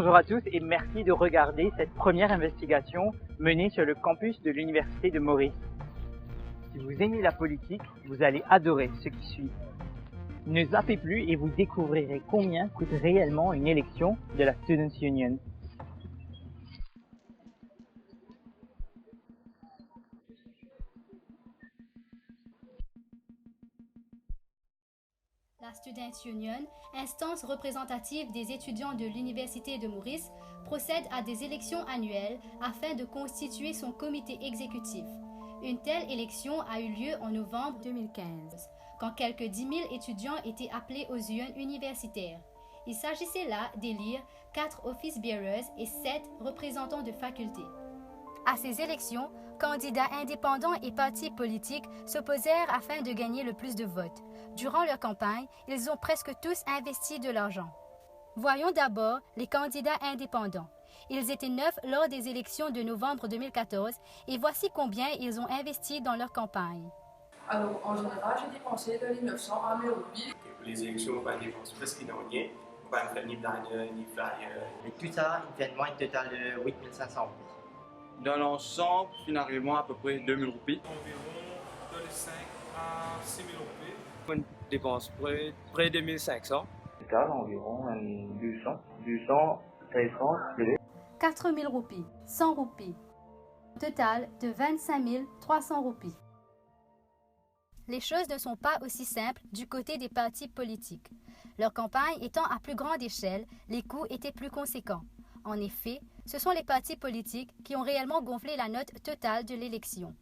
Bonjour à tous et merci de regarder cette première investigation menée sur le campus de l'Université de Maurice. Si vous aimez la politique, vous allez adorer ce qui suit. Ne zappez plus et vous découvrirez combien coûte réellement une élection de la Students' Union. La Students' Union, instance représentative des étudiants de l'Université de Maurice, procède à des élections annuelles afin de constituer son comité exécutif. Une telle élection a eu lieu en novembre 2015, quand quelques 10 000 étudiants étaient appelés aux urnes universitaires. Il s'agissait là d'élire 4 office bearers et 7 représentants de faculté. À ces élections, candidats indépendants et partis politiques s'opposèrent afin de gagner le plus de votes. Durant leur campagne, ils ont presque tous investi de l'argent. Voyons d'abord les candidats indépendants. Ils étaient 9 lors des élections de novembre 2014 et voici combien ils ont investi dans leur campagne. Alors, en général, j'ai dépensé de les 900 à 1000 roupies. Les élections, on va dépenser presque rien. On va faire ni banner, ni flyer. Et tout ça, il fait moins un total de 8500 roupies. Dans l'ensemble, finalement, à peu près 2000 roupies. Environ de 5 à 6 000 roupies. On dépense près de 1500. Total environ 200, 4 000 roupies, 100 roupies. Total de 25 300 roupies. Les choses ne sont pas aussi simples du côté des partis politiques. Leur campagne étant à plus grande échelle, les coûts étaient plus conséquents. En effet, ce sont les partis politiques qui ont réellement gonflé la note totale de l'élection.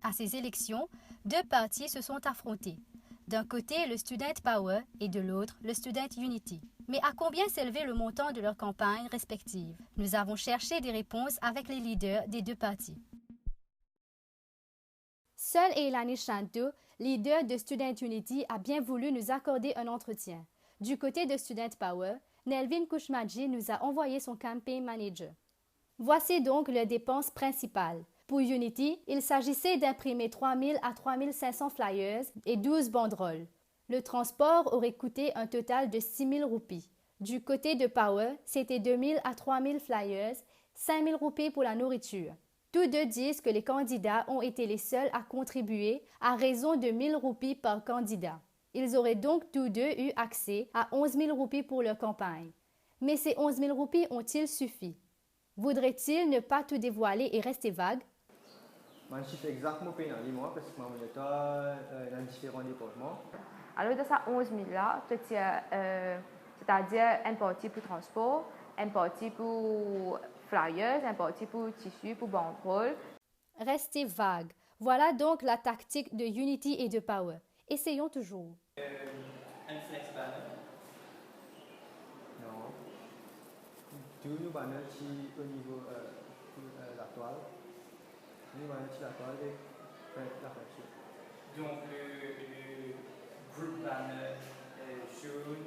À ces élections, 2 partis se sont affrontés. D'un côté, le Student Power et de l'autre, le Student Unity. Mais à combien s'élevait le montant de leurs campagnes respectives? Nous avons cherché des réponses avec les leaders des 2 partis. Seul Eilani Shanto, leader de Student Unity, a bien voulu nous accorder un entretien. Du côté de Student Power, Nelvin Kushmaji nous a envoyé son campaign manager. Voici donc leurs dépenses principales. Pour Unity, il s'agissait d'imprimer 3 000 à 3 500 flyers et 12 banderoles. Le transport aurait coûté un total de 6 000 roupies. Du côté de Power, c'était 2 000 à 3 000 flyers, 5 000 roupies pour la nourriture. Tous deux disent que les candidats ont été les seuls à contribuer à raison de 1 000 roupies par candidat. Ils auraient donc tous deux eu accès à 11 000 roupies pour leur campagne. Mais ces 11 000 roupies ont-ils suffi? Voudraient-ils ne pas tout dévoiler et rester vagues? Je chiffre exactement payé dans les mois parce que je suis dans différents départements. Alors, de ça 11 000 là, c'est-à-dire un parti pour transport, un parti pour flyers, un parti pour tissu, pour banderole. Rester vague. Voilà donc la tactique de Unity et de Power. Essayons toujours. Un flex banner. Non. Tous nos banners au niveau de la toile. Nous banners sur la toile et la peinture. Donc le group banner jaune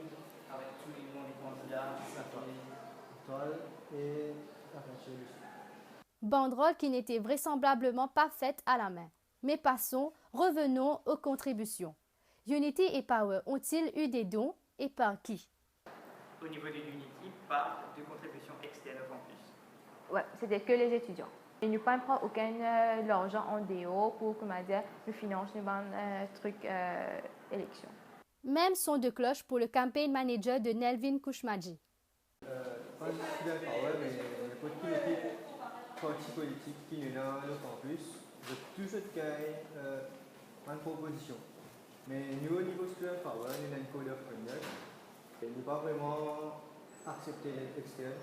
avec tous les noms des candidats. La toile et la peinture aussi. Banderole qui n'était vraisemblablement pas faite à la main. Mais passons, revenons aux contributions. Unity et Power ont-ils eu des dons et par qui? Au niveau de Unity, pas de contribution externe au campus. Ouais, c'était que les étudiants. Et nous ne prenons aucun l'argent en dehors pour, nous financer les trucs élections. Même son de cloche pour le campaign manager de Nelvin Kushmaji. Pas de student power, mais n'importe quelle équipe parti politique qui est dans le campus, je toujours gagner une proposition. Mais nous, au niveau student power, nous avons une code of conduct et nous pas vraiment accepter l'externe.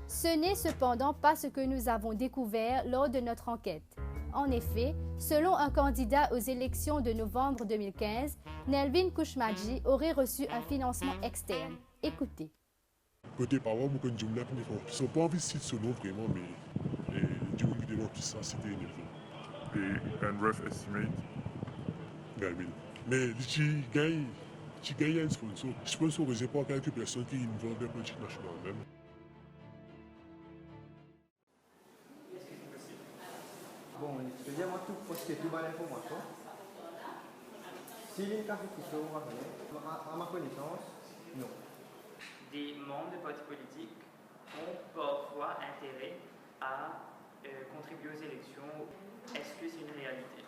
Ce n'est cependant pas ce que nous avons découvert lors de notre enquête. En effet, selon un candidat aux élections de novembre 2015, Nelvin Kushmaji aurait reçu un financement externe. Écoutez. Côté Power, vous connaissez Jumla qui ne sont pas investis sur nous vraiment, mais du coup, qui ça, c'était une et un rough estimate, Gabriel. Mais tu gagnes un sponsor. Sponsorisé par quelques personnes qui involvent la politique nationale même. Bon, je veux dire, moi, tout poster tout mal l'information. Si il y a une carte qui se à ma connaissance, non. des membres de partis politiques ont parfois intérêt à contribuer aux élections. Est-ce que c'est une réalité?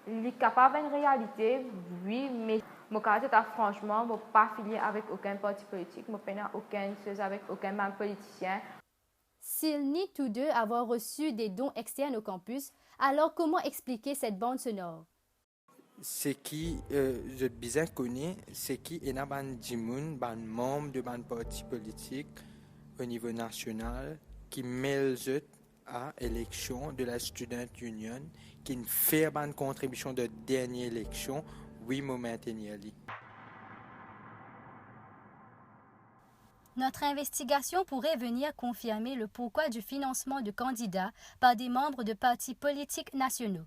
Il est capable d'une réalité, oui, mais mon caractère, franchement, je ne suis pas affilié avec aucun parti politique, je n'ai aucune chose avec aucun membre politicien. S'ils nient tous deux avoir reçu des dons externes au campus, alors comment expliquer cette bande sonore? Ce qui je bien connais, c'est qu'il y a des membres de ban parti politique au niveau national qui mêlent à l'élection de la Student Union, qui fait une contribution de dernière élection, oui, momentanément. Notre investigation pourrait venir confirmer le pourquoi du financement de candidats par des membres de partis politiques nationaux.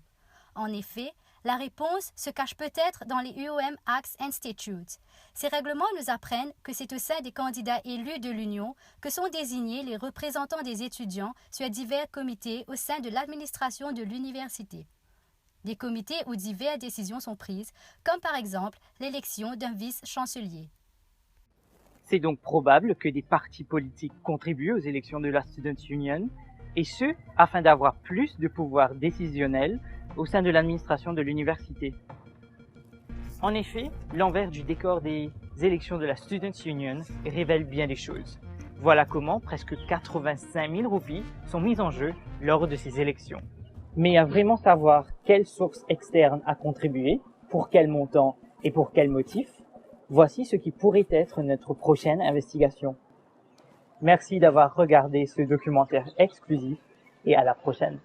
En effet, la réponse se cache peut-être dans les UOM Acts Institute. Ces règlements nous apprennent que c'est au sein des candidats élus de l'Union que sont désignés les représentants des étudiants sur divers comités au sein de l'administration de l'université. Des comités où diverses décisions sont prises, comme par exemple l'élection d'un vice-chancelier. C'est donc probable que des partis politiques contribuent aux élections de la Student Union, et ce, afin d'avoir plus de pouvoir décisionnel au sein de l'administration de l'université. En effet, l'envers du décor des élections de la Student Union révèle bien des choses. Voilà comment presque 85 000 roupies sont mises en jeu lors de ces élections. Mais à vraiment savoir quelle source externe a contribué, pour quel montant et pour quel motif, voici ce qui pourrait être notre prochaine investigation. Merci d'avoir regardé ce documentaire exclusif et à la prochaine.